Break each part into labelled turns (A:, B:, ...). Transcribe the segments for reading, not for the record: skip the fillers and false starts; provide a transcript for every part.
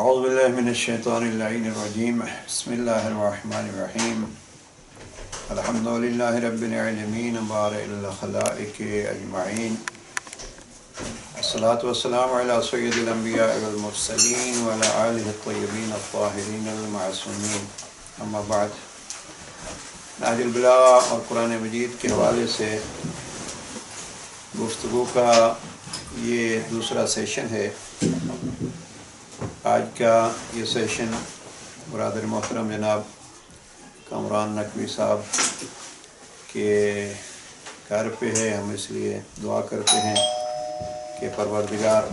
A: اعوذ باللہ من الشیطان اللعین الرجیم بسم اللہ الرحمن الرحیم الحمد للہ رب العالمین بارئ الخلائق اجمعین الصلاة والسلام علی سید الانبیاء والمرسلین وعلی آلہ الطیبین الطاہرین المعصومین اما بعد. نہج البلاغہ اور قرآن مجید کے حوالے سے گفتگو کا یہ دوسرا سیشن ہے. آج کا یہ سیشن برادر محترم جناب کامران نقوی صاحب کے گھر پہ ہے. ہم اس لیے دعا کرتے ہیں کہ پروردگار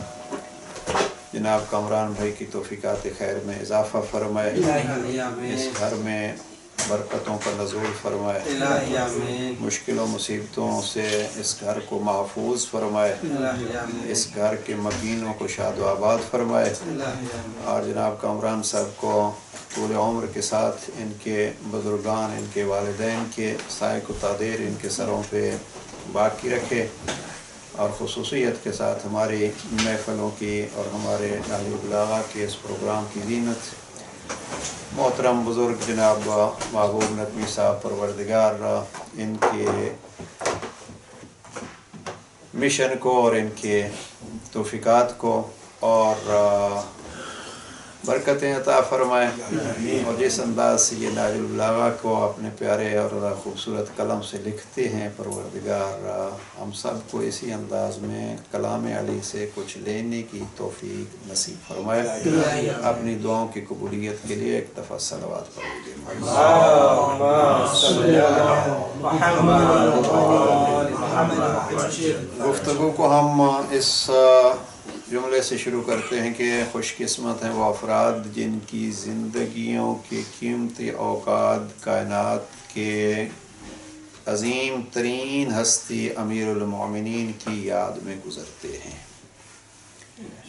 A: جناب کامران بھائی کی توفیقات خیر میں اضافہ فرمائے، اس گھر میں برکتوں کا نزول فرمائے، مشکل و مصیبتوں سے اس گھر کو محفوظ فرمائے، اس گھر کے مکینوں کو شاد و آباد فرمائے، اور جناب کامران صاحب کو طول عمر کے ساتھ ان کے بزرگان، ان کے والدین کے سائے کو تادیر ان کے سروں پہ باقی رکھے، اور خصوصیت کے ساتھ ہماری محفلوں کی اور ہمارے نہج البلاغہ کے اس پروگرام کی زینت محترم بزرگ جناب محبوب نقوی صاحب پروردگار ان کے مشن کو اور ان کے توفیقات کو اور برکتیں عطا فرمائے، اور جس انداز سے یہ نہج البلاغہ کو اپنے پیارے اور خوبصورت قلم سے لکھتے ہیں پروردگار ہم سب کو اسی انداز میں کلام علی سے کچھ لینے کی توفیق نصیب فرمائے. اپنی دعاؤں کی قبولیت کے لیے ایک دفعہ صلوات پڑھ لیجیے. گفتگو کو ہم اس جملے سے شروع کرتے ہیں کہ خوش قسمت ہیں وہ افراد جن کی زندگیوں کے قیمتی اوقات کائنات کے عظیم ترین ہستی امیر المومنین کی یاد میں گزرتے ہیں.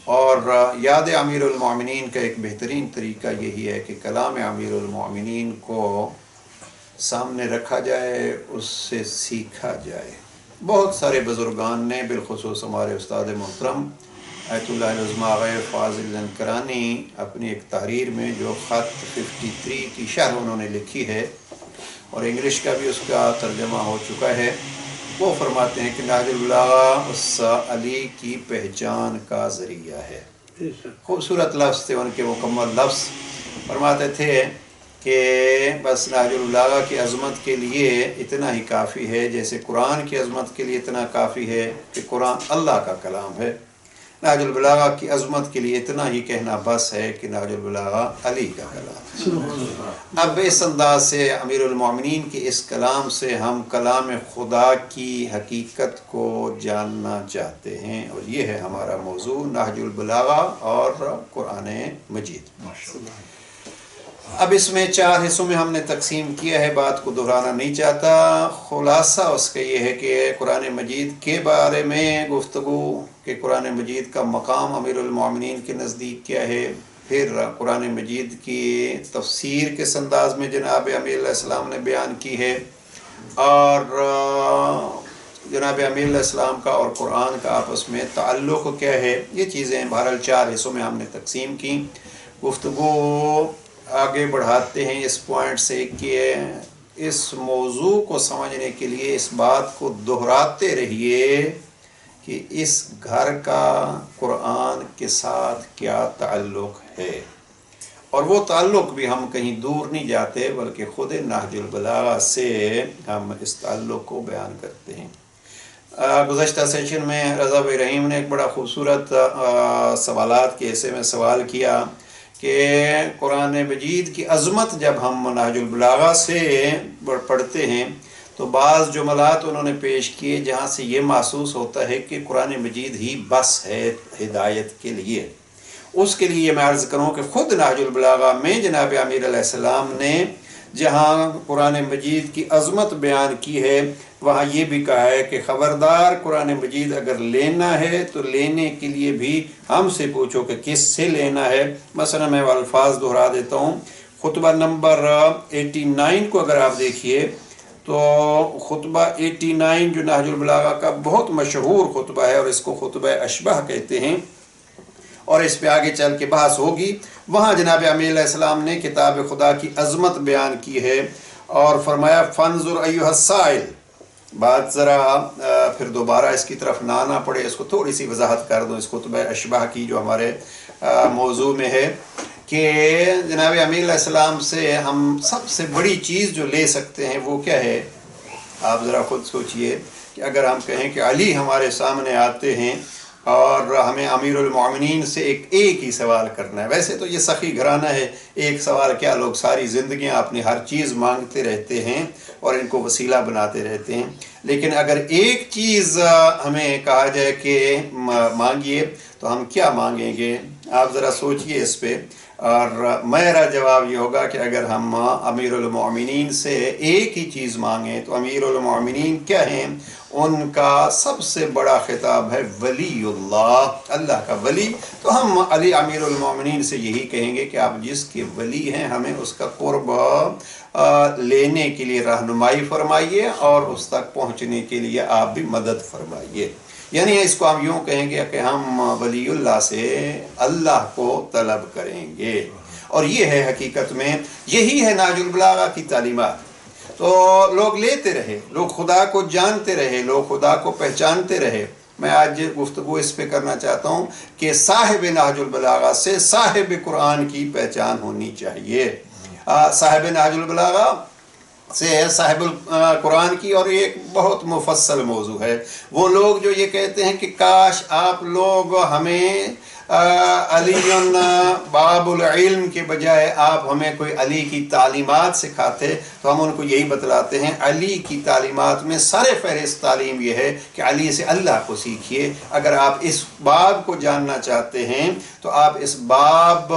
A: اور یاد امیر المومنین کا ایک بہترین طریقہ یہی ہے کہ کلام امیر المومنین کو سامنے رکھا جائے، اس سے سیکھا جائے. بہت سارے بزرگان نے، بالخصوص ہمارے استاد محترم آیت اللہ العظمہ غیر فاضل زنکرانی، اپنی ایک تحریر میں جو خط 53 کی شرح انہوں نے لکھی ہے اور انگلش کا بھی اس کا ترجمہ ہو چکا ہے، وہ فرماتے ہیں کہ نہج البلاغہ اس علی کی پہچان کا ذریعہ ہے. خوبصورت لفظ تھے ان کے، مکمل لفظ. فرماتے تھے کہ بس نہج البلاغہ کی عظمت کے لیے اتنا ہی کافی ہے جیسے قرآن کی عظمت کے لیے اتنا کافی ہے کہ قرآن اللہ کا کلام ہے. نہج البلاغہ کی عظمت کے لیے اتنا ہی کہنا بس ہے کہ نہج البلاغہ علی کا کلام ہے. اب اس انداز سے امیر المومنین کے اس کلام سے ہم کلام خدا کی حقیقت کو جاننا چاہتے ہیں، اور یہ ہے ہمارا موضوع، نہج البلاغہ اور قرآن مجید. اب اس میں 4 حصوں میں ہم نے تقسیم کیا ہے، بات کو دہرانا نہیں چاہتا. خلاصہ اس کا یہ ہے کہ قرآن مجید کے بارے میں گفتگو کہ قرآن مجید کا مقام امیر المومنین کے نزدیک کیا ہے، پھر قرآن مجید کی تفسیر کس انداز میں جناب امیر علیہ السلام نے بیان کی ہے، اور جناب امیر علیہ السلام کا اور قرآن کا آپس میں تعلق کیا ہے. یہ چیزیں بہرحال 4 حصوں میں ہم نے تقسیم کی. گفتگو آگے بڑھاتے ہیں اس پوائنٹ سے کہ اس موضوع کو سمجھنے کے لیے اس بات کو دہراتے رہیے کہ اس گھر کا قرآن کے ساتھ کیا تعلق ہے، اور وہ تعلق بھی ہم کہیں دور نہیں جاتے بلکہ خود نہج البلاغہ سے ہم اس تعلق کو بیان کرتے ہیں. گزشتہ سیشن میں رضا بھائی رحیم نے ایک بڑا خوبصورت سوالات کے حصے میں سوال کیا کہ قرآن مجید کی عظمت جب ہم نہج البلاغہ سے پڑھتے ہیں تو بعض جملات انہوں نے پیش کیے جہاں سے یہ محسوس ہوتا ہے کہ قرآن مجید ہی بس ہے ہدایت کے لیے. اس کے لیے میں عرض کروں کہ خود نہج البلاغہ میں جناب امیر علیہ السلام نے جہاں قرآن مجید کی عظمت بیان کی ہے وہاں یہ بھی کہا ہے کہ خبردار قرآن مجید اگر لینا ہے تو لینے کے لیے بھی ہم سے پوچھو کہ کس سے لینا ہے. مثلا میں وہ الفاظ دہرا دیتا ہوں. خطبہ نمبر 89 کو اگر آپ دیکھیے تو خطبہ 89 جو نہج البلاغہ کا بہت مشہور خطبہ ہے اور اس کو خطبہ اشبہ کہتے ہیں، اور اس پہ آگے چل کے بحث ہوگی۔ وہاں جناب امیر علیہ السلام نے کتاب خدا کی عظمت بیان کی ہے اور فرمایا فانظر ایھا السائل۔ بات ذرا پھر دوبارہ اس کی طرف نہ آنا پڑے، اس کو تھوڑی سی وضاحت کر دوں اس خطبہ اشباہ کی جو ہمارے موضوع میں ہے، کہ جناب امیر علیہ السلام سے ہم سب سے بڑی چیز جو لے سکتے ہیں وہ کیا ہے؟ آپ ذرا خود سوچئے کہ اگر ہم کہیں کہ علی ہمارے سامنے آتے ہیں اور ہمیں امیر المومنین سے ایک ہی سوال کرنا ہے، ویسے تو یہ سخی گھرانہ ہے، ایک سوال کیا، لوگ ساری زندگیاں اپنی ہر چیز مانگتے رہتے ہیں اور ان کو وسیلہ بناتے رہتے ہیں، لیکن اگر ایک چیز ہمیں کہا جائے کہ مانگیے تو ہم کیا مانگیں گے؟ آپ ذرا سوچئے اس پہ، اور میرا جواب یہ ہوگا کہ اگر ہم امیر المومنین سے ایک ہی چیز مانگیں تو امیر المومنین کیا ہیں؟ ان کا سب سے بڑا خطاب ہے ولی اللہ، اللہ کا ولی۔ تو ہم علی امیر المومنین سے یہی کہیں گے کہ آپ جس کے ولی ہیں ہمیں اس کا قرب لینے کے لیے رہنمائی فرمائیے اور اس تک پہنچنے کے لیے آپ بھی مدد فرمائیے۔ یعنی اس کو ہم یوں کہیں گے کہ ہم ولی اللہ سے اللہ کو طلب کریں گے، اور یہ ہے حقیقت میں، یہی ہے نہج البلاغہ کی تعلیمات۔ تو لوگ لیتے رہے، لوگ خدا کو جانتے رہے، لوگ خدا کو پہچانتے رہے۔ میں آج گفتگو اس پہ کرنا چاہتا ہوں کہ صاحب نہج البلاغہ سے صاحب قرآن کی پہچان ہونی چاہیے، صاحب نہج البلاغہ سے صاحب القرآن کی، اور یہ ایک بہت مفصل موضوع ہے۔ وہ لوگ جو یہ کہتے ہیں کہ کاش آپ لوگ ہمیں علی باب العلم کے بجائے آپ ہمیں کوئی علی کی تعلیمات سکھاتے، تو ہم ان کو یہی بتلاتے ہیں علی کی تعلیمات میں سر فہرست تعلیم یہ ہے کہ علی سے اللہ کو سیکھیے۔ اگر آپ اس باب کو جاننا چاہتے ہیں تو آپ اس باب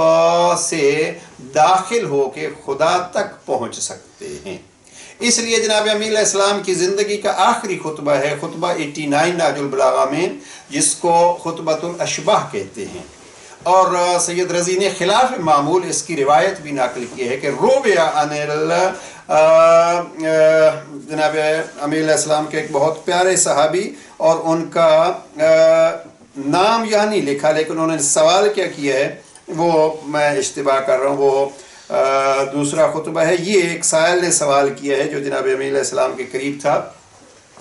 A: سے داخل ہو کے خدا تک پہنچ سکتے ہیں۔ اس لیے جناب امیر علیہ السلام کی زندگی کا آخری خطبہ ہے خطبہ 89 نہج البلاغہ میں، جس کو خطبۃ الاشباہ کہتے ہیں، اور سید رضی نے خلاف معمول اس کی روایت بھی نقل کی ہے کہ رویا عن جناب امیر علیہ السلام کے ایک بہت پیارے صحابی، اور ان کا نام یہاں نہیں لکھا لیکن انہوں نے سوال کیا کیا ہے وہ میں اشتباہ کر رہا ہوں، وہ دوسرا خطبہ ہے۔ یہ ایک سائل نے سوال کیا ہے جو جناب امیر علیہ السلام کے قریب تھا،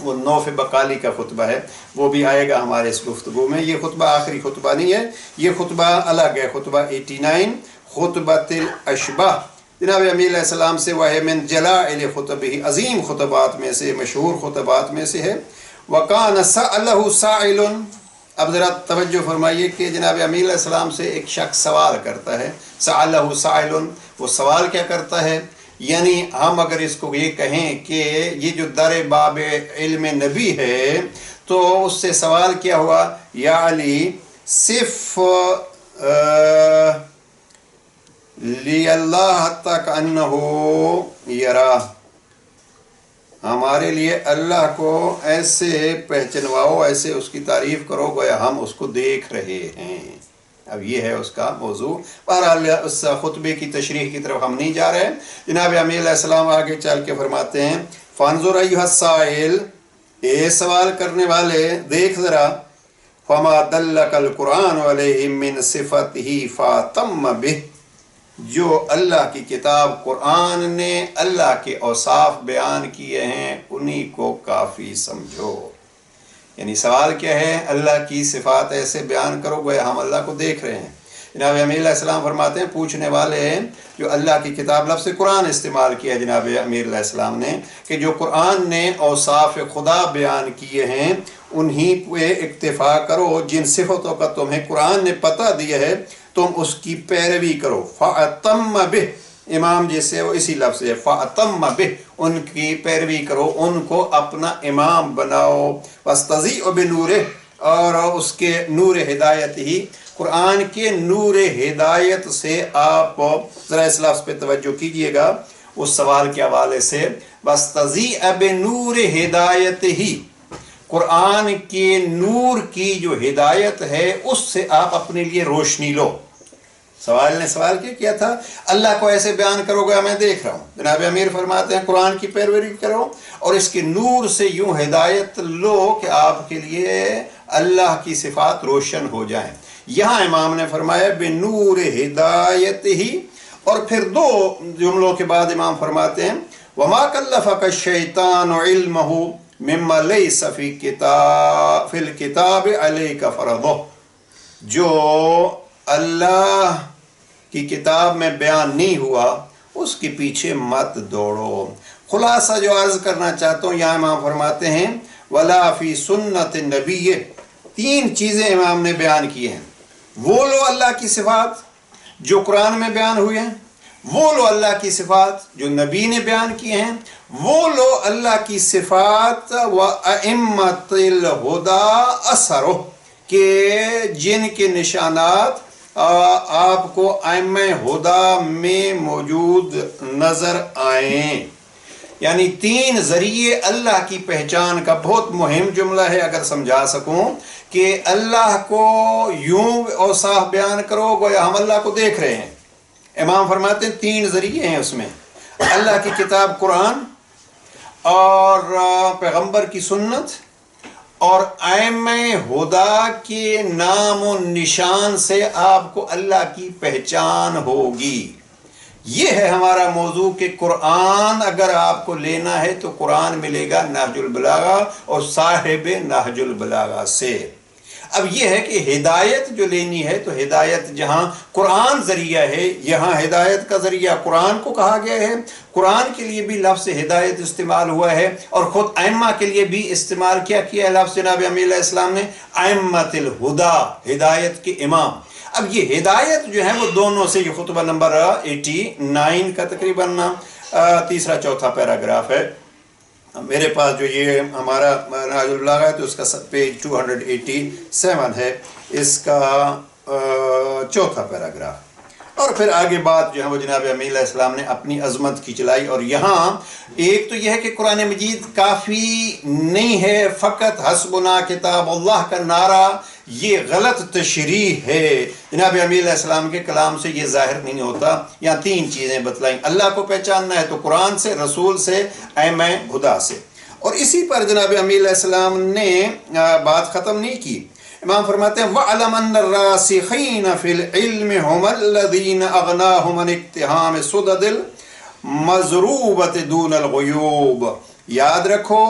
A: وہ نوف بقالی کا خطبہ ہے، وہ بھی آئے گا ہمارے اس گفتگو میں۔ یہ خطبہ آخری خطبہ نہیں ہے، یہ خطبہ الگ ہے، خطبہ 89 خطبۃ الاشباہ۔ جناب امیر علیہ السلام سے وہ ہے من جلائل خطبہ، عظیم خطبات میں سے، مشہور خطبات میں سے ہے۔ وَقَانَ سَأَلَهُ سَائِلٌ، اب ذرا توجہ فرمائیے کہ جناب امیر علیہ السلام سے ایک شخص سوال کرتا ہے، سَأَلَهُ سَائِلٌ، وہ سوال کیا کرتا ہے؟ یعنی ہم اگر اس کو یہ کہیں کہ یہ جو در باب علم نبی ہے تو اس سے سوال کیا ہوا، یا علی صف لی اللہ تک انہو یرا، ہمارے لیے اللہ کو ایسے پہچنواؤ، ایسے اس کی تعریف کرو گویا ہم اس کو دیکھ رہے ہیں۔ اب یہ ہے اس کا موضوع۔ بہرحال اس خطبے کی تشریح کی طرف ہم نہیں جا رہے۔ جناب امیر علیہ السلام آگے چل کے فرماتے ہیں فانظر ایھا السائل، اے سوال کرنے والے دیکھ ذرا، فما دلک القرآن علیہ من صفتہ فاتم بہ، جو اللہ کی کتاب قرآن نے اللہ کے اوصاف بیان کیے ہیں انہی کو کافی سمجھو۔ یعنی سوال کیا ہے؟ اللہ کی صفات ایسے بیان کرو گویا ہم اللہ کو دیکھ رہے ہیں۔ جناب امیر علیہ السلام فرماتے ہیں پوچھنے والے ہیں جو اللہ کی کتاب، لفظ قرآن استعمال کیا جناب امیر علیہ السلام نے، کہ جو قرآن نے اوصاف خدا بیان کیے ہیں انہی پہ اکتفا کرو، جن صفتوں کا تمہیں قرآن نے پتہ دیا ہے تم اس کی پیروی کرو۔ فَأَتَمَّ بِهِ، امام جیسے وہ اسی لفظ ہے، فَأَتَمَّ بِهِ، ان کی پیروی کرو، ان کو اپنا امام بناؤ۔ وَاسْتَضِیءُ بِنُورِهِ، اور اس کے نور ہدایت ہی، قرآن کے نور ہدایت سے آپ ذرا اس لفظ پہ توجہ کیجئے گا اس سوال کے حوالے سے، وَاسْتَضِیءُ بِنُورِ ہدایتہ، قرآن کے نور کی جو ہدایت ہے اس سے آپ اپنے لیے روشنی لو۔ سوال نے سوال کیا تھا؟ اللہ کو ایسے بیان کرو گا میں دیکھ رہا ہوں۔ جناب امیر فرماتے ہیں قرآن کی پیروی کرو اور اس کے نور سے یوں ہدایت لو کہ آپ کے لیے اللہ کی صفات روشن ہو جائیں۔ یہاں امام نے فرمایا بنور ہدایت ہی، اور پھر دو جملوں کے بعد امام فرماتے ہیں وما کلفک الشیطان علمہ مما لیس فی الکتاب علیک فرضہ، جو اللہ کی کتاب میں بیان نہیں ہوا اس کے پیچھے مت دوڑو۔ خلاصہ جو عرض کرنا چاہتا ہوں، یہاں امام فرماتے ہیں ولا فی سنت نبی، تین چیزیں امام نے بیان کی ہیں۔ وہ لو اللہ کی صفات جو قرآن میں بیان ہوئے ہیں، وہ لو اللہ کی صفات جو نبی نے بیان کیے ہیں، وہ لو اللہ کی صفات وَأَئِمَّةِ الْهُدَى اثرو، کہ جن کے نشانات آپ کو ائمہ ہدا میں موجود نظر آئیں۔ یعنی تین ذریعے اللہ کی پہچان کا بہت مہم جملہ ہے، اگر سمجھا سکوں کہ اللہ کو یوں اوصاف بیان کرو گویا ہم اللہ کو دیکھ رہے ہیں۔ امام فرماتے ہیں تین ذریعے ہیں اس میں، اللہ کی کتاب قرآن اور پیغمبر کی سنت اور ائمہ ہدا کے نام و نشان سے آپ کو اللہ کی پہچان ہوگی۔ یہ ہے ہمارا موضوع کہ قرآن اگر آپ کو لینا ہے تو قرآن ملے گا نہج البلاغہ اور صاحب نہج البلاغہ سے۔ اب یہ ہے کہ ہدایت جو لینی ہے تو ہدایت جہاں قرآن ذریعہ ہے، یہاں ہدایت کا ذریعہ قرآن کو کہا گیا ہے، قرآن کے لیے بھی لفظ ہدایت استعمال ہوا ہے، اور خود ائمہ کے لیے بھی استعمال کیا ہے لفظ جناب امیر علیہ السلام نے ائمۃ الہدی، ہدایت کے امام۔ اب یہ ہدایت جو ہے وہ دونوں سے، یہ خطبہ نمبر 89 کا تقریباً تیسرا چوتھا پیراگراف ہے میرے پاس، جو یہ ہمارا نہج البلاغہ ہے تو اس کا پیج 287 ہے، اس کا چوتھا پیراگراف۔ اور پھر آگے بات جو ہے وہ جناب امیر علیہ السلام نے اپنی عظمت کی چلائی، اور یہاں ایک تو یہ ہے کہ قرآن مجید کافی نہیں ہے، فقط حسبنا کتاب اللہ کا نعرہ یہ غلط تشریح ہے، جناب امیر علیہ السلام کے کلام سے یہ ظاہر نہیں ہوتا۔ یہاں تین چیزیں بتلائیں، اللہ کو پہچاننا ہے تو قرآن سے، رسول سے، ائمہ ہدا سے۔ اور اسی پر جناب امیر علیہ السلام نے بات ختم نہیں کی، امام فرماتے ہیں وَعْلَمْ أَنَّ الرَّاسِخِينَ فِي الْعِلْمِ هُمَ الَّذِينَ أَغْنَاهُمْ عَنِ اقْتِحَامِ سُدَدِ الْمَضْرُوبَةِ دُونَ الْغُيُوبِ، یاد رکھو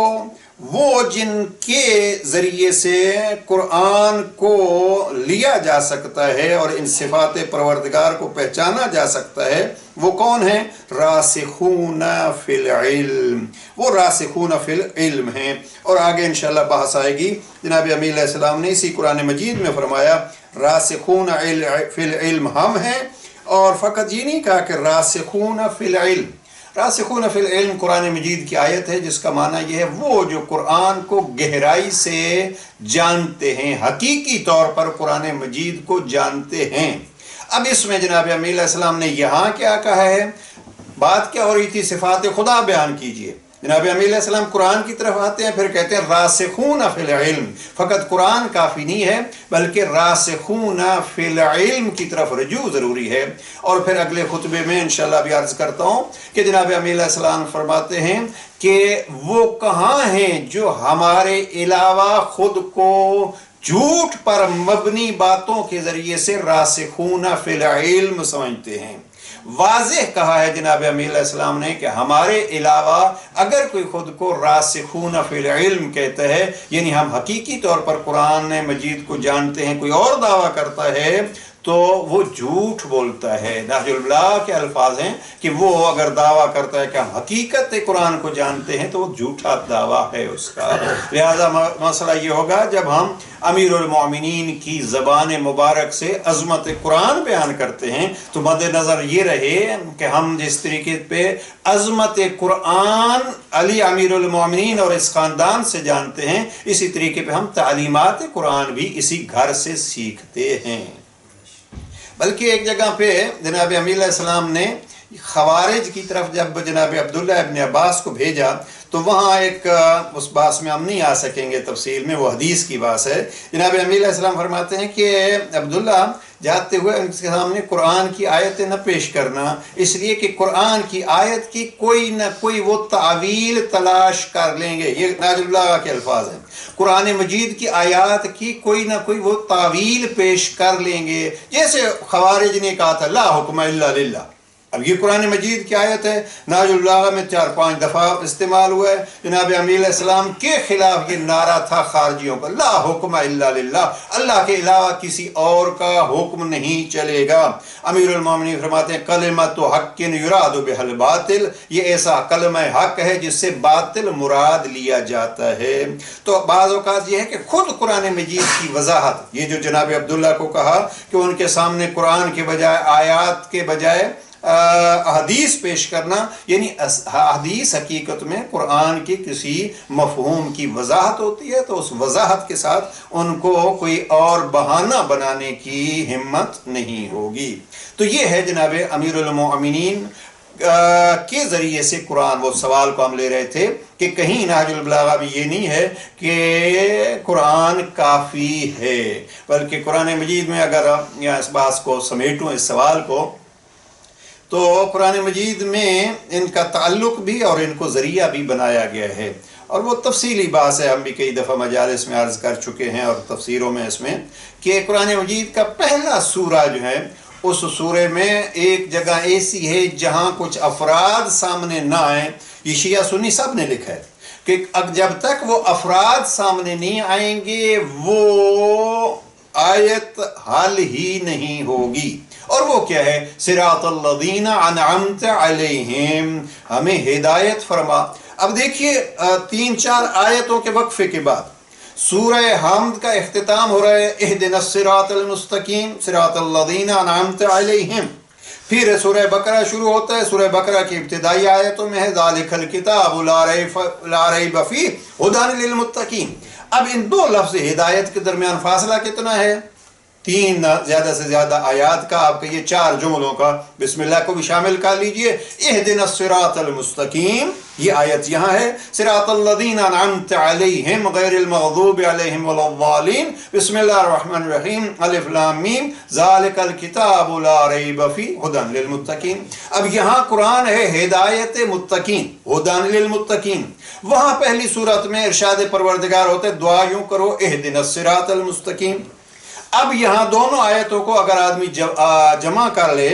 A: وہ جن کے ذریعے سے قرآن کو لیا جا سکتا ہے اور ان صفات پروردگار کو پہچانا جا سکتا ہے، وہ کون ہیں؟ راسخون فی العلم، وہ راسخون فی العلم ہیں۔ اور آگے انشاءاللہ بحث آئے گی، جناب امیر علیہ السلام نے اسی قرآن مجید میں فرمایا راسخون فی العلم ہم ہیں، اور فقط یہ نہیں کہا کہ راسخون فی العلم۔ راسخون فی العلم قرآن مجید کی آیت ہے جس کا معنی یہ ہے وہ جو قرآن کو گہرائی سے جانتے ہیں، حقیقی طور پر قرآن مجید کو جانتے ہیں۔ اب اس میں جناب امیر علیہ السلام نے یہاں کیا کہا ہے، بات کیا ہو رہی تھی؟ صفات خدا بیان کیجئے۔ جناب امیر علیہ السلام قرآن کی طرف آتے ہیں، پھر کہتے ہیں راسخون فی العلم، فقط قرآن کافی نہیں ہے بلکہ راسخون فی العلم کی طرف رجوع ضروری ہے۔ اور پھر اگلے خطبے میں انشاءاللہ بھی عرض کرتا ہوں کہ جناب امیر علیہ السلام فرماتے ہیں کہ وہ کہاں ہیں جو ہمارے علاوہ خود کو جھوٹ پر مبنی باتوں کے ذریعے سے راسخون فی العلم سمجھتے ہیں۔ واضح کہا ہے جناب امیر علیہ السلام نے کہ ہمارے علاوہ اگر کوئی خود کو راسخون فی العلم کہتا ہے، یعنی ہم حقیقی طور پر قرآن مجید کو جانتے ہیں، کوئی اور دعویٰ کرتا ہے تو وہ جھوٹ بولتا ہے۔ نہج البلاغہ کے الفاظ ہیں کہ وہ اگر دعویٰ کرتا ہے کہ ہم حقیقت قرآن کو جانتے ہیں تو وہ جھوٹا دعویٰ ہے اس کا۔ لہذا مسئلہ یہ ہوگا جب ہم امیر المومنین کی زبان مبارک سے عظمت قرآن بیان کرتے ہیں تو مد نظر یہ رہے کہ ہم جس طریقے پہ عظمت قرآن علی امیر المومنین اور اس خاندان سے جانتے ہیں، اسی طریقے پہ ہم تعلیمات قرآن بھی اسی گھر سے سیکھتے ہیں۔ بلکہ ایک جگہ پہ جناب امیر علیہ السلام نے خوارج کی طرف جب جناب عبداللہ ابن عباس کو بھیجا تو وہاں ایک اس باس میں ہم نہیں آ سکیں گے تفصیل میں، وہ حدیث کی باس ہے۔ جناب امیر علیہ السلام فرماتے ہیں کہ عبداللہ جاتے ہوئے ان کے سامنے قرآن کی آیتیں نہ پیش کرنا، اس لیے کہ قرآن کی آیت کی کوئی نہ کوئی وہ تعویل تلاش کر لیں گے۔ یہ ناج اللہ کے الفاظ ہیں، قرآن مجید کی آیات کی کوئی نہ کوئی وہ تعویل پیش کر لیں گے، جیسے خوارج نے کہا تھا لا حکم الا للہ۔ اب یہ قرآن مجید کی آیت ہے، ناج اللہ میں 4-5 دفعہ استعمال ہوا ہے۔ جناب امیر علیہ السلام کے خلاف یہ نعرہ تھا خارجیوں کا، لا حکم الا للہ، اللہ کے علاوہ کسی اور کا حکم نہیں چلے گا۔ امیر المومنین فرماتے ہیں کلمۃ حق یراد بہ الباطل، یہ ایسا کلمہ حق ہے جس سے باطل مراد لیا جاتا ہے۔ تو بعض اوقات یہ ہے کہ خود قرآن مجید کی وضاحت، یہ جو جناب عبداللہ کو کہا کہ ان کے سامنے قرآن کے بجائے آیات کے بجائے احادیث پیش کرنا، یعنی احادیث حقیقت میں قرآن کے کسی مفہوم کی وضاحت ہوتی ہے، تو اس وضاحت کے ساتھ ان کو کوئی اور بہانہ بنانے کی ہمت نہیں ہوگی۔ تو یہ ہے جناب امیر المومنین کے ذریعے سے قرآن، وہ سوال کو ہم لے رہے تھے کہ کہیں نہج البلاغہ میں یہ نہیں ہے کہ قرآن کافی ہے، بلکہ قرآن مجید میں اگر اس بات کو سمیٹوں، اس سوال کو، تو قرآن مجید میں ان کا تعلق بھی اور ان کو ذریعہ بھی بنایا گیا ہے، اور وہ تفصیلی بات ہے، ہم بھی کئی دفعہ مجالس میں عرض کر چکے ہیں اور تفسیروں میں اس میں، کہ قرآن مجید کا پہلا سورہ جو ہے، اس سورے میں ایک جگہ ایسی ہے جہاں کچھ افراد سامنے نہ آئیں۔ یہ شیعہ سنی سب نے لکھا ہے کہ جب تک وہ افراد سامنے نہیں آئیں گے وہ آیت حل ہی نہیں ہوگی۔ اور وہ کیا ہے؟ صراط الذین انعمت علیہم، ہمیں ہدایت فرما۔ اب دیکھیے 3-4 آیتوں کے وقفے کے بعد سورہ حمد کا اختتام ہو رہا ہے اہدنا الصراط المستقیم صراط الذین انعمت علیہم، پھر سورہ بقرہ شروع ہوتا ہے۔ سورہ بقرہ کی ابتدائی آیتوں میں ہے ذالک الکتاب لا ریب فیہ ھدی للمتقین۔ اب ان دو لفظ ہدایت کے درمیان فاصلہ کتنا ہے؟ 3 زیادہ سے زیادہ آیات کا، آپ کے یہ 4 جملوں کا، بسم اللہ کو بھی شامل کر لیجئے۔ اہدنا الصراط المستقیم، یہ آیت یہاں ہے، صراط الذین انعمت علیہم غیر المغضوب علیہم ولا الضالین، بسم اللہ الرحمن الرحیم، الف لام میم، ذالک الکتاب لا ریب فیہ ھدی للمتقین۔ اب یہاں قرآن ہے ہدایت متقین، ھدی للمتقین۔ وہاں پہلی صورت میں ارشاد پروردگار ہوتا ہے دعا یوں کرو اہدنا الصراط المستقیم۔ اب یہاں دونوں آیتوں کو اگر آدمی جمع کر لے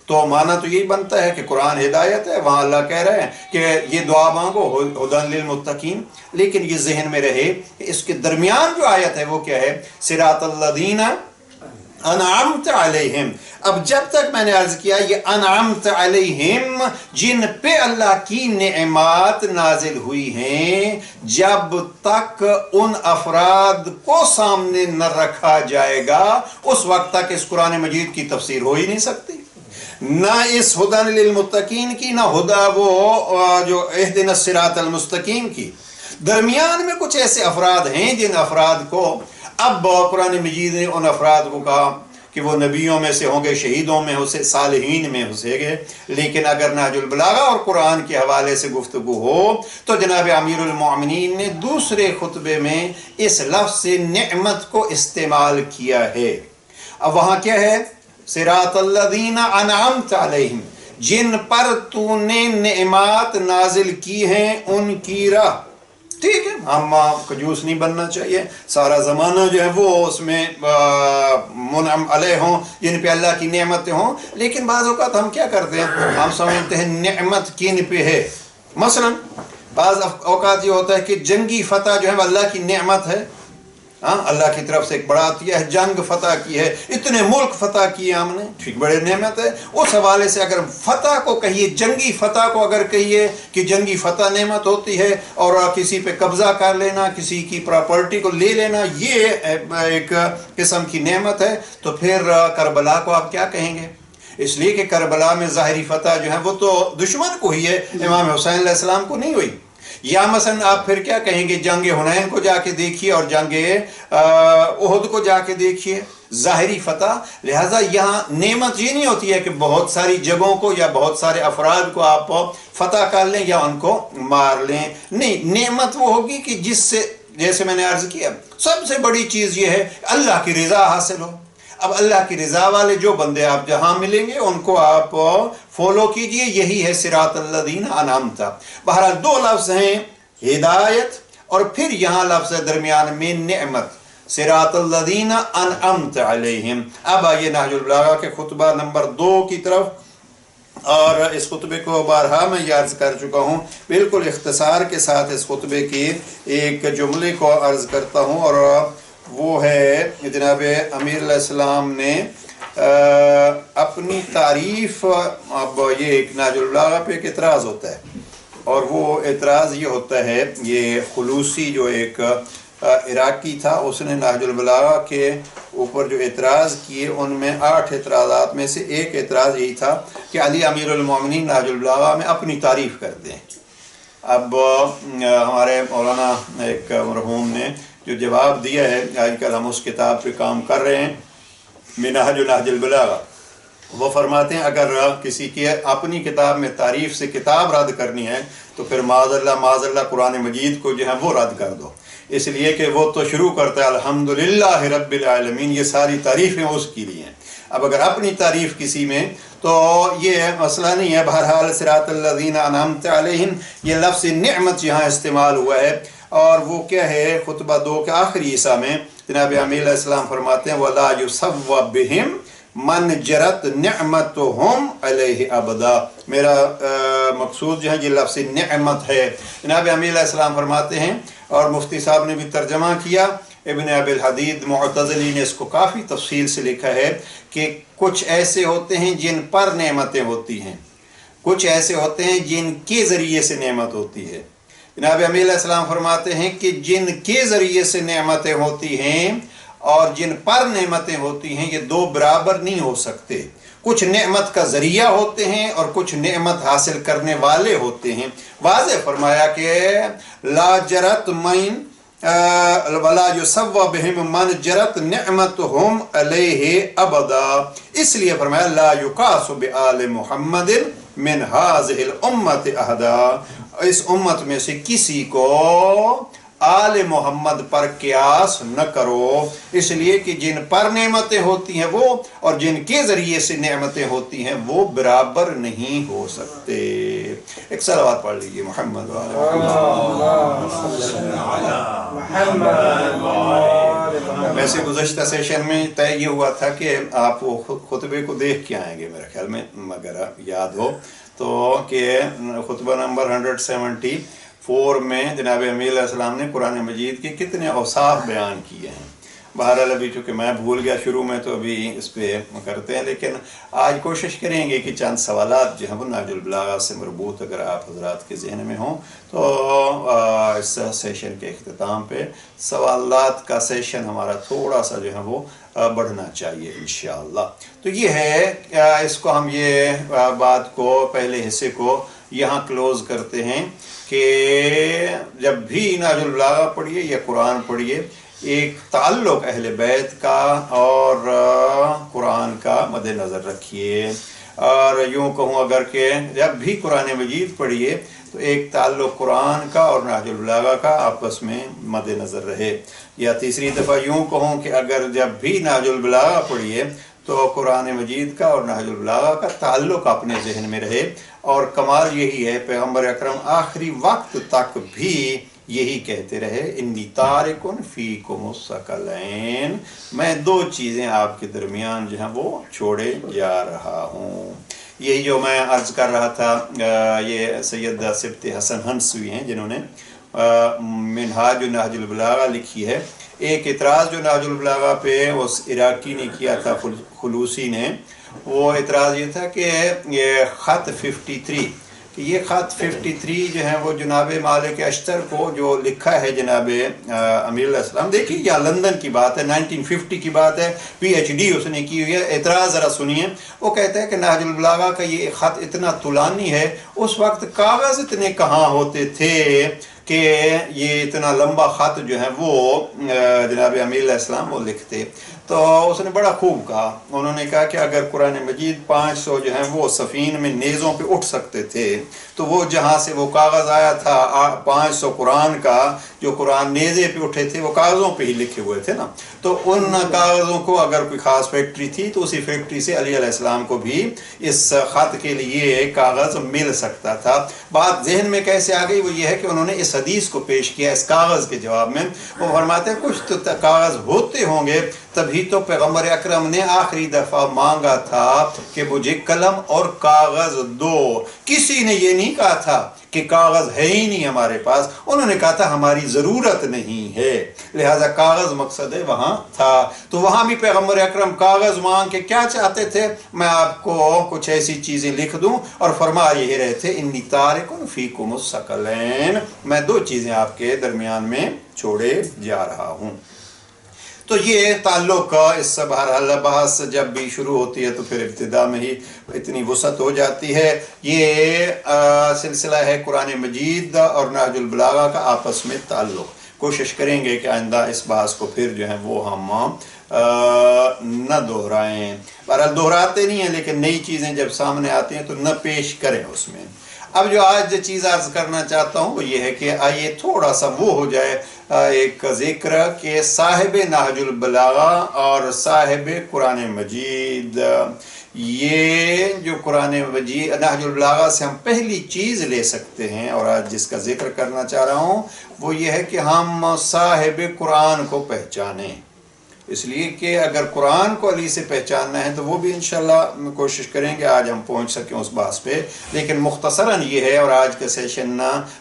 A: تو معنی تو یہی بنتا ہے کہ قرآن ہدایت ہے، وہاں اللہ کہہ رہے ہیں کہ یہ دعا مانگو ھدی للمتقین، لیکن یہ ذہن میں رہے کہ اس کے درمیان جو آیت ہے وہ کیا ہے؟ صراط الذین انعمت علیہم۔ اب جب تک میں نے عرض کیا یہ انعمت علیہم، جن پہ اللہ کی نعمات نازل ہوئی ہیں، جب تک ان افراد کو سامنے نہ رکھا جائے گا اس وقت تک اس قرآن مجید کی تفسیر ہو ہی نہیں سکتی، نہ اس ھدی للمتقین کی، نہ ہدا وہ جو اہدنا الصراط المستقیم کی۔ درمیان میں کچھ ایسے افراد ہیں جن افراد کو اب قرآن مجید نے ان افراد کو کہا کہ وہ نبیوں میں سے ہوں گے، شہیدوں میں ہو سے، صالحین میں ہو سے گے، لیکن اگر نہج البلاغہ اور قرآن کے حوالے سے گفتگو ہو تو جناب امیر المومنین نے دوسرے خطبے میں اس لفظ سے نعمت کو استعمال کیا ہے۔ اب وہاں کیا ہے؟ صراط الذین انعمت علیہم، جن پر تو نے نعمات نازل کی ہیں ان کی راہ۔ ٹھیک ہے، ہم کنجوس نہیں بننا چاہیے، سارا زمانہ جو ہے وہ اس میں منعم علیہ ہوں، جن پہ اللہ کی نعمتیں ہوں، لیکن بعض اوقات ہم کیا کرتے ہیں؟ ہم سمجھتے ہیں نعمت کن پہ ہے۔ مثلا بعض اوقات یہ ہوتا ہے کہ جنگی فتح جو ہے وہ اللہ کی نعمت ہے، ہاں اللہ کی طرف سے ایک بڑا عطیہ ہے، جنگ فتح کی ہے، اتنے ملک فتح کیے ہم نے، ٹھیک، بڑے نعمت ہے۔ اس حوالے سے اگر فتح کو کہیے، جنگی فتح کو اگر کہیے کہ جنگی فتح نعمت ہوتی ہے، اور کسی پہ قبضہ کر لینا، کسی کی پراپرٹی کو لے لینا، یہ ایک قسم کی نعمت ہے، تو پھر کربلا کو آپ کیا کہیں گے؟ اس لیے کہ کربلا میں ظاہری فتح جو ہے وہ تو دشمن کو ہی ہے، امام حسین علیہ السلام کو نہیں ہوئی۔ یا مثلا آپ پھر کیا کہیں گے؟ جنگ حنین کو جا کے دیکھیے اور جنگ احد کو جا کے دیکھیے، ظاہری فتح۔ لہٰذا یہاں نعمت یہ نہیں ہوتی ہے کہ بہت ساری جگہوں کو یا بہت سارے افراد کو آپ فتح کر لیں یا ان کو مار لیں، نہیں، نعمت وہ ہوگی کہ جس سے، جیسے میں نے عرض کیا، سب سے بڑی چیز یہ ہے اللہ کی رضا حاصل ہو۔ اب اللہ کی رضا والے جو بندے آپ جہاں ملیں گے ان کو آپ فالو کیجئے، یہی ہے صراط الذین انعمت۔ بہرحال دو لفظ ہیں، ہدایت اور پھر یہاں لفظ درمیان میں نعمت، صراط الذین انعمت علیہم۔ اب آئیے نہج البلاغہ کے خطبہ نمبر 2 کی طرف، اور اس خطبے کو بارہا میں یہ عرض کر چکا ہوں، بالکل اختصار کے ساتھ اس خطبے کی ایک جملے کو عرض کرتا ہوں، اور وہ ہے جناب امیر علیہ السلام نے اپنی تعریف، اب یہ ایک نہج البلاغہ پہ ایک اعتراض ہوتا ہے، اور وہ اعتراض یہ ہوتا ہے، یہ خلوصی جو ایک عراقی تھا، اس نے نہج البلاغہ کے اوپر جو اعتراض کیے ان میں 8 اعتراضات میں سے ایک اعتراض یہی تھا کہ علی امیر المومنین نہج البلاغہ میں اپنی تعریف کرتے ہیں۔ اب ہمارے مولانا ایک مرحوم نے جو جواب دیا ہے، آج کل ہم اس کتاب پہ کام کر رہے ہیں، منہج نہج البلاغہ، وہ فرماتے ہیں اگر کسی کی اپنی کتاب میں تعریف سے کتاب رد کرنی ہے تو پھر معاذ اللہ قرآن مجید کو جو ہے وہ رد کر دو، اس لیے کہ وہ تو شروع کرتا ہے الحمدللہ رب العالمین، یہ ساری تعریفیں اس کے لیے ہیں۔ اب اگر اپنی تعریف کسی میں، تو یہ مسئلہ نہیں ہے۔ بہرحال صراط الذین انعمت علیہم، یہ لفظ نعمت یہاں استعمال ہوا ہے، اور وہ کیا ہے، خطبہ 2 کے آخری حصہ میں جناب امیر علیہ السلام فرماتے ہیں وَلَا يُصَوَّ بِهِمْ من جرت نعمتہم علیہ ابدا۔ میرا مقصود جو ہے یہ لفظ نعمت ہے۔ جناب امیر علیہ السلام فرماتے ہیں، اور مفتی صاحب نے بھی ترجمہ کیا، ابن ابی الحدید معتزلی نے اس کو کافی تفصیل سے لکھا ہے کہ کچھ ایسے ہوتے ہیں جن پر نعمتیں ہوتی ہیں، کچھ ایسے ہوتے ہیں جن کے ذریعے سے نعمت ہوتی ہے۔ جناب امیر علیہ السلام فرماتے ہیں کہ جن کے ذریعے سے نعمتیں ہوتی ہیں اور جن پر نعمتیں ہوتی ہیں، یہ دو برابر نہیں ہو سکتے۔ کچھ نعمت کا ذریعہ ہوتے ہیں اور کچھ نعمت حاصل کرنے والے ہوتے ہیں۔ واضح فرمایا کہ لا جرت من ولا یسوى بهم من جرت نعمتهم علیہ ابدا، اس لیے فرمایا لا یقاس بآل محمد من هذه الامت احدا، اس امت میں سے کسی کو آل محمد پر قیاس نہ کرو، اس لیے کہ جن پر نعمتیں ہوتی ہیں وہ اور جن کے ذریعے سے نعمتیں ہوتی ہیں وہ برابر نہیں ہو سکتے۔ ایک صلوات پڑھ لیجیے محمد ویسے گزشتہ سیشن میں طے یہ ہوا تھا کہ آپ وہ خطبے کو دیکھ کے آئیں گے میرے خیال میں، اگر یاد ہو تو، کہ خطبہ نمبر 174 میں جناب امیر علیہ السلام نے قرآن مجید کے کتنے اوصاف بیان کیے ہیں۔ بہرحال ابھی چونکہ میں بھول گیا شروع میں تو ابھی اس پہ کرتے ہیں، لیکن آج کوشش کریں گے کہ چند سوالات جو ہیں وہ نہج البلاغہ سے مربوط اگر آپ حضرات کے ذہن میں ہوں تو اس سیشن کے اختتام پہ سوالات کا سیشن ہمارا تھوڑا سا جو ہے وہ بڑھنا چاہیے انشاءاللہ۔ تو یہ ہے، اس کو ہم یہ بات کو پہلے حصے کو یہاں کلوز کرتے ہیں کہ جب بھی نہج البلاغہ پڑھیے یا قرآن پڑھیے، ایک تعلق اہل بیت کا اور قرآن کا مد نظر رکھیے، اور یوں کہوں اگر کہ جب بھی قرآن مجید پڑھیے تو ایک تعلق قرآن کا اور نہج البلاغہ کا آپس میں مد نظر رہے، یا تیسری دفعہ یوں کہوں کہ اگر جب بھی نہج البلاغہ پڑھیے تو قرآن مجید کا اور نہج البلاغہ کا تعلق اپنے ذہن میں رہے۔ اور کمال یہی ہے، پیغمبر اکرم آخری وقت تک بھی یہی کہتے رہے انی تارکن فیکم الثقلین، میں دو چیزیں آپ کے درمیان جو ہیں وہ چھوڑے جا رہا ہوں۔ یہی جو میں عرض کر رہا تھا، یہ سید سبط حسن ہنسوی ہیں جنہوں نے منہاج نہج البلاغہ لکھی ہے۔ ایک اعتراض جو نہج البلاغہ پہ اس عراقی نے کیا تھا، خلوصی نے، وہ اعتراض یہ تھا کہ یہ خط 53، کہ یہ خط 53 جو ہے وہ جناب مالک اشتر کو جو لکھا ہے جناب امیر علیہ السلام، دیکھیے یہ لندن کی بات ہے، 1950 کی بات ہے، PhD اس نے کی ہوئی ہے۔ اعتراض ذرا سنیے، وہ کہتا ہے کہ نہج البلاغہ کا یہ خط اتنا طولانی ہے، اس وقت کاغذ اتنے کہاں ہوتے تھے کہ یہ اتنا لمبا خط جو ہے وہ جناب امیر علیہ السلام وہ لکھتے. تو اس نے بڑا خوب کہا، انہوں نے کہا کہ اگر قرآن مجید 500 جو ہیں وہ سفین میں نیزوں پہ اٹھ سکتے تھے، تو وہ جہاں سے وہ کاغذ آیا تھا 500 قرآن کا، جو قرآن نیزے پہ اٹھے تھے وہ کاغذوں پہ ہی لکھے ہوئے تھے نا، تو ان کاغذوں کو اگر کوئی خاص فیکٹری تھی تو اسی فیکٹری سے علی علیہ السلام کو بھی اس خط کے لیے کاغذ مل سکتا تھا. بات ذہن میں کیسے آ گئی؟ وہ یہ ہے کہ انہوں نے اس حدیث کو پیش کیا اس کاغذ کے جواب میں. وہ فرماتے ہیں کچھ تو کاغذ ہوتے ہوں گے، تبھی تو پیغمبر اکرم نے آخری دفعہ مانگا تھا کہ مجھے قلم اور کاغذ دو. کسی نے یہ نہیں کہا تھا کہ کاغذ ہے ہی نہیں ہمارے پاس، انہوں نے کہا تھا ہماری ضرورت نہیں ہے، لہذا کاغذ مقصد ہے وہاں تھا. تو وہاں بھی پیغمبر اکرم کاغذ مانگ کے کیا چاہتے تھے؟ میں آپ کو کچھ ایسی چیزیں لکھ دوں، اور فرما یہ رہے تھے انی تارک فیکم الثقلین، میں 2 چیزیں آپ کے درمیان میں چھوڑے جا رہا ہوں. تو یہ تعلق اس سے بہرحال بحث جب بھی شروع ہوتی ہے تو پھر ابتدا میں ہی اتنی وسعت ہو جاتی ہے. یہ سلسلہ ہے قرآن مجید اور نہج البلاغہ کا آپس میں تعلق. کوشش کریں گے کہ آئندہ اس بحث کو پھر جو ہے وہ ہم نہ دہرائیں. بہرحال دہراتے نہیں ہیں، لیکن نئی چیزیں جب سامنے آتی ہیں تو نہ پیش کریں اس میں. اب جو آج چیز عرض کرنا چاہتا ہوں وہ یہ ہے کہ آئیے تھوڑا سا وہ ہو جائے ایک ذکر کہ صاحب نہج البلاغہ اور صاحب قرآن مجید، یہ جو قرآن مجید نہج البلاغہ سے ہم پہلی چیز لے سکتے ہیں اور آج جس کا ذکر کرنا چاہ رہا ہوں وہ یہ ہے کہ ہم صاحب قرآن کو پہچانیں. اس لیے کہ اگر قرآن کو علی سے پہچاننا ہے تو وہ بھی انشاءاللہ کوشش کریں کہ آج ہم پہنچ سکیں اس بات پہ، لیکن مختصراً یہ ہے اور آج کا سیشن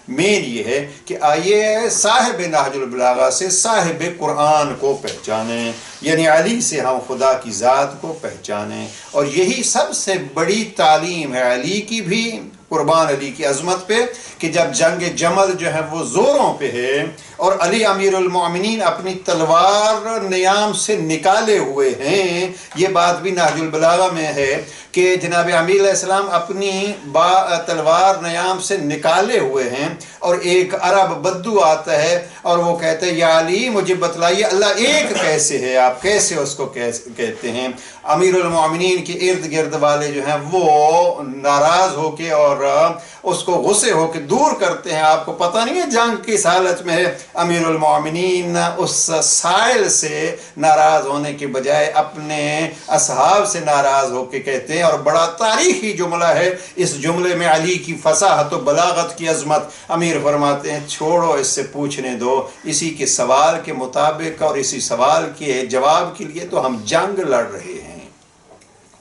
A: مین یہ ہے کہ آئیے صاحب نہج البلاغہ سے صاحب قرآن کو پہچانیں، یعنی علی سے ہم خدا کی ذات کو پہچانیں. اور یہی سب سے بڑی تعلیم ہے علی کی بھی، قربان علی کی عظمت پہ، کہ جب جنگ جمل جو ہے وہ زوروں پہ ہے اور علی امیر المومنین اپنی تلوار نیام سے نکالے ہوئے ہیں. یہ بات بھی نہج البلاغہ میں ہے کہ جناب امیر علیہ السلام اپنی تلوار نیام سے نکالے ہوئے ہیں اور ایک عرب بدو آتا ہے اور وہ کہتے ہیں یا علی مجھے بتلائیے اللہ ایک کیسے ہے، آپ کیسے اس کو کہتے ہیں؟ امیر المومنین کے ارد گرد والے جو ہیں وہ ناراض ہو کے اور اس کو غصے ہو کے دور کرتے ہیں. آپ کو پتہ نہیں ہے جنگ کس حالت میں ہے؟ امیر المومنین اس سائل سے ناراض ہونے کے بجائے اپنے اصحاب سے ناراض ہو کے کہتے ہیں، اور بڑا تاریخی جملہ ہے، اس جملے میں علی کی فصاحت و بلاغت کی عظمت. امیر فرماتے ہیں چھوڑو اس سے پوچھنے دو، اسی کے سوال کے مطابق اور اسی سوال کے جواب کے لیے تو ہم جنگ لڑ رہے ہیں.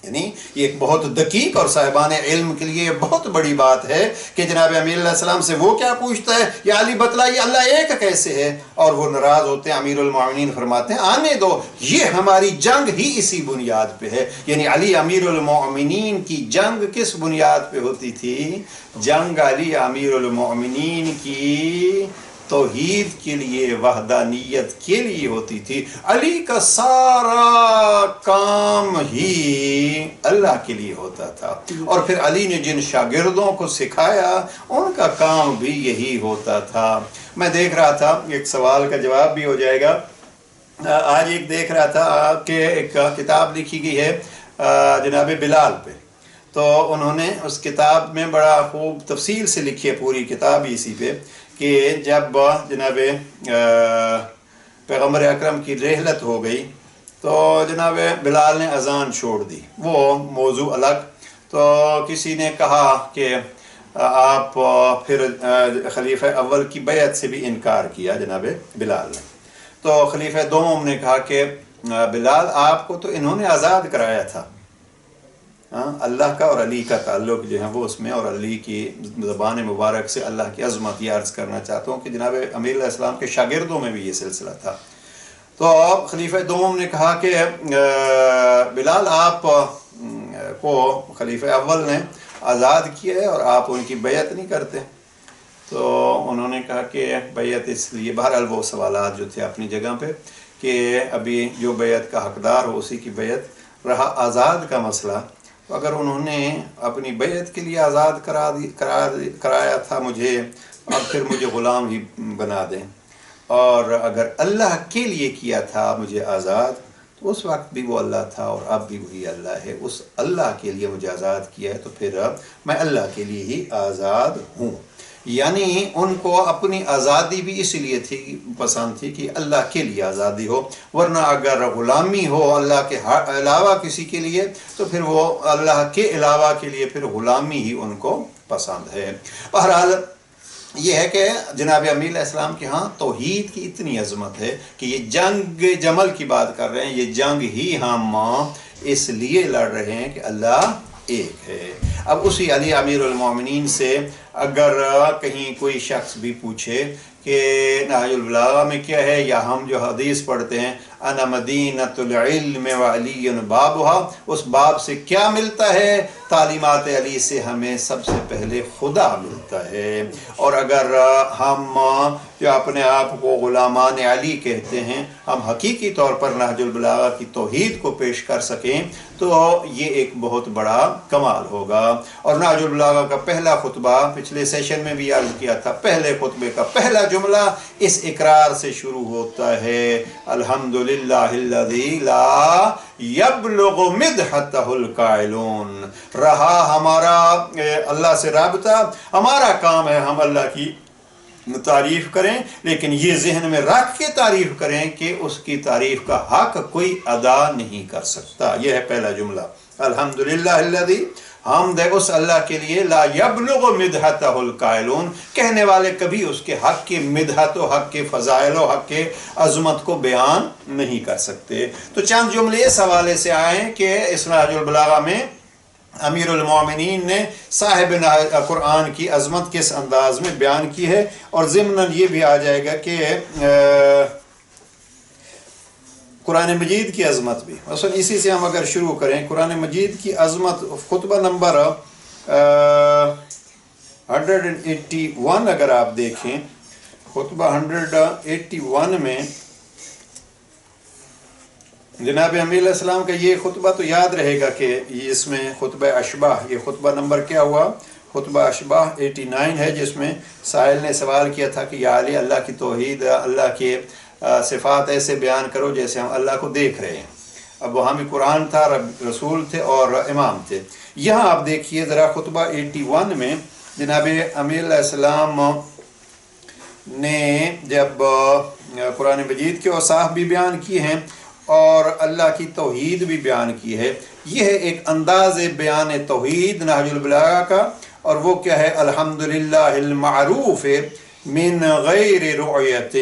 A: یعنی یہ ایک بہت دقیق اور صاحبان علم کے لیے بہت بڑی بات ہے کہ جناب امیر علیہ السلام سے وہ کیا پوچھتا ہے یا علی بتلائیے اللہ ایک کیسے ہے، اور وہ ناراض ہوتے ہیں. امیر المومنین فرماتے ہیں آنے دو، یہ ہماری جنگ ہی اسی بنیاد پہ ہے. یعنی علی امیر المومنین کی جنگ کس بنیاد پہ ہوتی تھی؟ جنگ علی امیر المومنین کی توحید کے لیے، وحدانیت کے لیے ہوتی تھی. علی کا سارا کام ہی اللہ کے لیے ہوتا تھا، اور پھر علی نے جن شاگردوں کو سکھایا ان کا کام بھی یہی ہوتا تھا. میں دیکھ رہا تھا، ایک سوال کا جواب بھی ہو جائے گا. آج ایک دیکھ رہا تھا کہ ایک کتاب لکھی گئی ہے جناب بلال پہ، تو انہوں نے اس کتاب میں بڑا خوب تفصیل سے لکھی ہے پوری کتاب اسی پہ کہ جب جناب پیغمبر اکرم کی رحلت ہو گئی تو جناب بلال نے اذان چھوڑ دی. وہ موضوع الگ. تو کسی نے کہا کہ آپ پھر خلیفہ اول کی بیعت سے بھی انکار کیا جناب بلال نے. تو خلیفہ دوم نے کہا کہ بلال آپ کو تو انہوں نے آزاد کرایا تھا. اللہ کا اور علی کا تعلق جو ہے وہ اس میں، اور علی کی زبان مبارک سے اللہ کی عظمت یہ عرض کرنا چاہتا ہوں کہ جناب امیر علیہ السلام کے شاگردوں میں بھی یہ سلسلہ تھا. تو خلیفہ دوم نے کہا کہ بلال آپ کو خلیفہ اول نے آزاد کیا ہے اور آپ ان کی بیعت نہیں کرتے. تو انہوں نے کہا کہ بیعت اس لیے، بہرحال وہ سوالات جو تھے اپنی جگہ پہ کہ ابھی جو بیعت کا حقدار ہو اسی کی بیعت رہا. آزاد کا مسئلہ اگر انہوں نے اپنی بیعت کے لیے آزاد کرایا تھا مجھے، اور پھر مجھے غلام ہی بنا دیں، اور اگر اللہ کے لیے کیا تھا مجھے آزاد تو اس وقت بھی وہ اللہ تھا اور اب بھی وہی اللہ ہے، اس اللہ کے لیے مجھے آزاد کیا ہے تو پھر اب میں اللہ کے لیے ہی آزاد ہوں۔ یعنی ان کو اپنی آزادی بھی اس لیے پسند تھی کہ اللہ کے لیے آزادی ہو، ورنہ اگر غلامی ہو اللہ کے علاوہ کسی کے لیے تو پھر وہ اللہ کے علاوہ کے لیے پھر غلامی ہی ان کو پسند ہے۔ بہرحال یہ ہے کہ جناب امیر علیہ السلام کے ہاں توحید کی اتنی عظمت ہے کہ یہ جنگ جمل کی بات کر رہے ہیں، یہ جنگ ہی ہم اس لیے لڑ رہے ہیں کہ اللہ ایک ہے۔ اب اسی علی امیر المومنین سے اگر کہیں کوئی شخص بھی پوچھے کہ نہج البلاغہ میں کیا ہے، یا ہم جو حدیث پڑھتے ہیں انا مدینۃ العلم وعلی بابها، اس باب سے کیا ملتا ہے؟ تعلیمات علی سے ہمیں سب سے پہلے خدا ملتا ہے۔ اور اگر ہم جو اپنے آپ کو غلامان علی کہتے ہیں، ہم حقیقی طور پر نہج البلاغہ کی توحید کو پیش کر سکیں تو یہ ایک بہت بڑا کمال ہوگا۔ اور نہج البلاغہ کا پہلا خطبہ پچھلے سیشن میں بھی عرض کیا تھا، پہلے خطبے کا پہلا جملہ اس اقرار سے شروع ہوتا ہے، الحمدللہ الذی لا یبلغ مدحتہ القائلون۔ رہا ہمارا اللہ سے رابطہ، ہمارا کام ہے ہم اللہ کی تعریف کریں، لیکن یہ ذہن میں رکھ کے تعریف کریں کہ اس کی تعریف کا حق کوئی ادا نہیں کر سکتا۔ یہ ہے پہلا جملہ، الحمدللہ الذی، حمد ہے اس اللہ کے لیے، لا یبلغ مدحتہ القائلون، کہنے والے کبھی اس کے حق کی مدحت و حق کے فضائل و حق کے عظمت کو بیان نہیں کر سکتے۔ تو چند جملے اس حوالے سے آئیں کہ اس نہج البلاغہ میں امیر المومنین نے صاحب قرآن کی عظمت کس انداز میں بیان کی ہے، اور ضمناً یہ بھی آ جائے گا کہ قرآن مجید کی عظمت بھی، مثلا اسی سے ہم اگر شروع کریں، قرآن مجید کی عظمت خطبہ نمبر 181 اگر آپ دیکھیں، خطبہ 181 میں جناب امیر علیہ السلام کا یہ خطبہ تو یاد رہے گا کہ اس میں خطبہ اشباہ، یہ خطبہ نمبر کیا ہوا؟ خطبہ اشباہ 89 ہے، جس میں سائل نے سوال کیا تھا کہ یا علی، اللہ کی توحید، اللہ کے صفات ایسے بیان کرو جیسے ہم اللہ کو دیکھ رہے ہیں۔ اب وہاں بھی قرآن تھا، رسول تھے اور امام تھے۔ یہاں آپ دیکھیے ذرا خطبہ 81 میں جناب امیر علیہ السلام نے جب قرآن مجید کے اوصاف بھی بیان کیے ہیں اور اللہ کی توحید بھی بیان کی ہے، یہ ہے ایک انداز بیان توحید نہج البلاغہ کا، اور وہ کیا ہے؟ الحمدللہ المعروف من غیر رعیت۔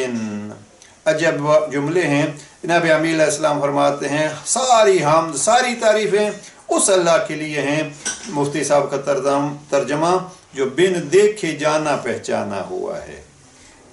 A: عجب جملے ہیں۔ جناب امیر علیہ السلام فرماتے ہیں ساری حمد، ساری تعریفیں اس اللہ کے لیے ہیں، مفتی صاحب کا ترجمہ، جو بن دیکھے جانا پہچانا ہوا ہے،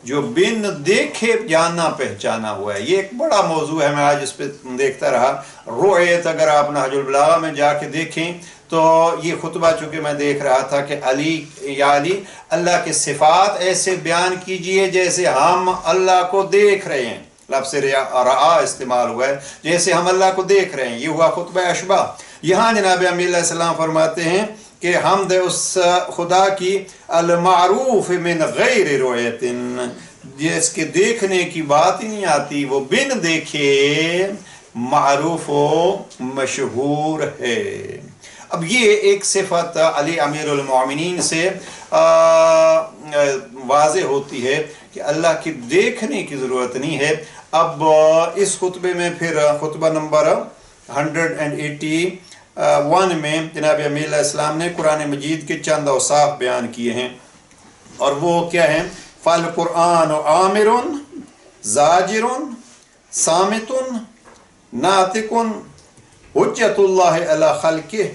A: جو بن دیکھے جانا پہچانا ہوا ہے۔ یہ ایک بڑا موضوع ہے، میں آج اس پہ دیکھتا رہا۔ رؤیت اگر آپ نہج البلاغہ میں جا کے دیکھیں تو یہ خطبہ چونکہ میں دیکھ رہا تھا کہ علی، یا علی، اللہ کے صفات ایسے بیان کیجئے جیسے ہم اللہ کو دیکھ رہے ہیں، لفظ رعا استعمال ہوا ہے، جیسے ہم اللہ کو دیکھ رہے ہیں۔ یہ ہوا خطبہ اشباہ۔ یہاں جناب امیر علیہ السلام فرماتے ہیں کہ حمد اس خدا کی المعروف من غیر رؤیت، جس کے دیکھنے کی بات ہی نہیں آتی، وہ بن دیکھے معروف و مشہور ہے۔ اب یہ ایک صفت علی امیر المومنین سے واضح ہوتی ہے کہ اللہ کی دیکھنے کی ضرورت نہیں ہے۔ اب اس خطبے میں پھر خطبہ نمبر 181 میں جناب امیر علیہ السلام نے قرآن مجید کے چند اوصاف بیان کیے ہیں، اور وہ کیا ہیں؟ فالقرآن آمر زاجر صامت ناطق حجت اللہ علی خلقہ۔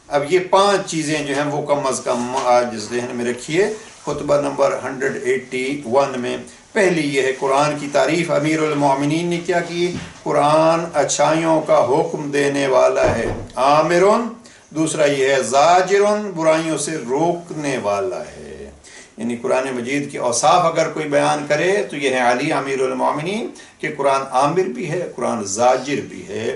A: اب یہ 5 چیزیں جو ہیں وہ کم از کم آج ذہن میں رکھیے خطبہ نمبر 181 میں۔ پہلی یہ ہے قرآن کی تعریف امیر المومنین نے کیا کی؟ قرآن اچھائیوں کا حکم دینے والا ہے، آمرون۔ دوسرا یہ ہے زاجرون، برائیوں سے روکنے والا ہے۔ یعنی قرآن مجید کے اوصاف اگر کوئی بیان کرے تو یہ ہے علی امیر المومنین کہ قرآن آمر بھی ہے، قرآن زاجر بھی ہے،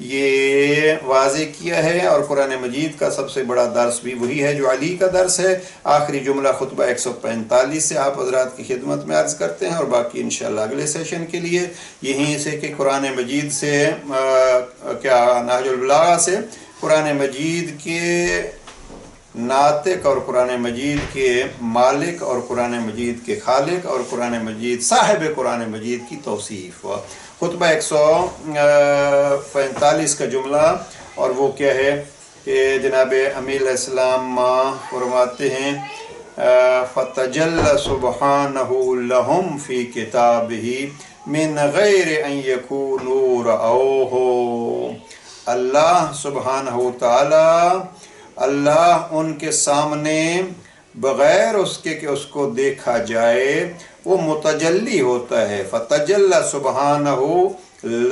A: یہ واضح کیا ہے، اور قرآن مجید کا سب سے بڑا درس بھی وہی ہے جو علی کا درس ہے۔ آخری جملہ خطبہ 145 سے آپ حضرات کی خدمت میں عرض کرتے ہیں، اور باقی انشاءاللہ اگلے سیشن کے لیے یہیں سے کہ قرآن مجید سے نہج البلاغہ سے قرآن مجید کے ناطق اور قرآن مجید کے مالک اور قرآن مجید کے خالق اور قرآن مجید صاحب قرآن مجید کی توصیف۔ خطبہ 145 کا جملہ، اور وہ کیا ہے کہ جناب امیر علیہ السلام فرماتے ہیں فَتَجَلَّ سُبْحَانَهُ لَهُمْ فِي كِتَابِهِ مِنْ غَيْرِ أَنْ يَكُونُوا رَأَوْهُ۔ اللہ سبحانہ تعالی، اللہ ان کے سامنے بغیر اس کے کہ اس کو دیکھا جائے وہ متجلی ہوتا ہے۔ فَتَجَلَّ سُبْحَانَهُ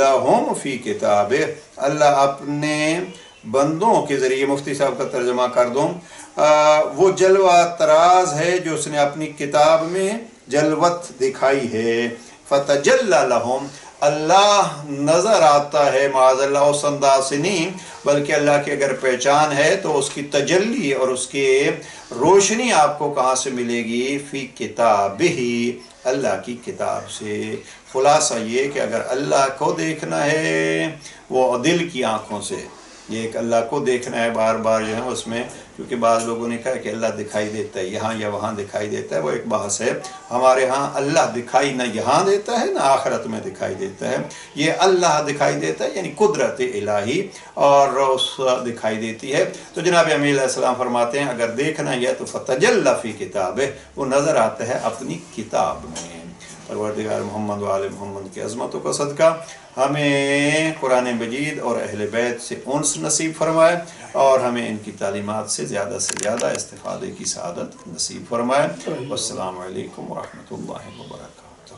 A: لَهُمْ فِي كِتَابِهِ، اللہ اپنے بندوں کے ذریعے، مفتی صاحب کا ترجمہ کر دوں، وہ جلوہ تراز ہے جو اس نے اپنی کتاب میں جلوت دکھائی ہے۔ فَتَجَلَّ لَهُمْ، اللہ نظر آتا ہے، معاذ اللہ اس انداز سے نہیں، بلکہ اللہ کی اگر پہچان ہے تو اس کی تجلی اور اس کی روشنی آپ کو کہاں سے ملے گی؟ فی کتابہ، اللہ کی کتاب سے۔ خلاصہ یہ کہ اگر اللہ کو دیکھنا ہے وہ دل کی آنکھوں سے، یہ ایک اللہ کو دیکھنا ہے بار بار جو ہے اس میں، کیونکہ بعض لوگوں نے کہا کہ اللہ دکھائی دیتا ہے یہاں یا وہاں دکھائی دیتا ہے، وہ ایک بحث ہے۔ ہمارے ہاں اللہ دکھائی نہ یہاں دیتا ہے نہ آخرت میں دکھائی دیتا ہے، یہ اللہ دکھائی دیتا ہے یعنی قدرت الہی اور اس دکھائی دیتی ہے۔ تو جناب امیر علیہ السلام فرماتے ہیں اگر دیکھنا ہے تو فتجلی فی کتابہ، وہ نظر آتا ہے اپنی کتاب میں۔ پروردگار محمد و آل محمد کی عظمتوں کا صدقہ ہمیں قرآن مجید اور اہل بیت سے انس نصیب فرمائے، اور ہمیں ان کی تعلیمات سے زیادہ استفادے کی سعادت نصیب فرمائے۔ والسلام علیکم ورحمۃ اللہ وبرکاتہ۔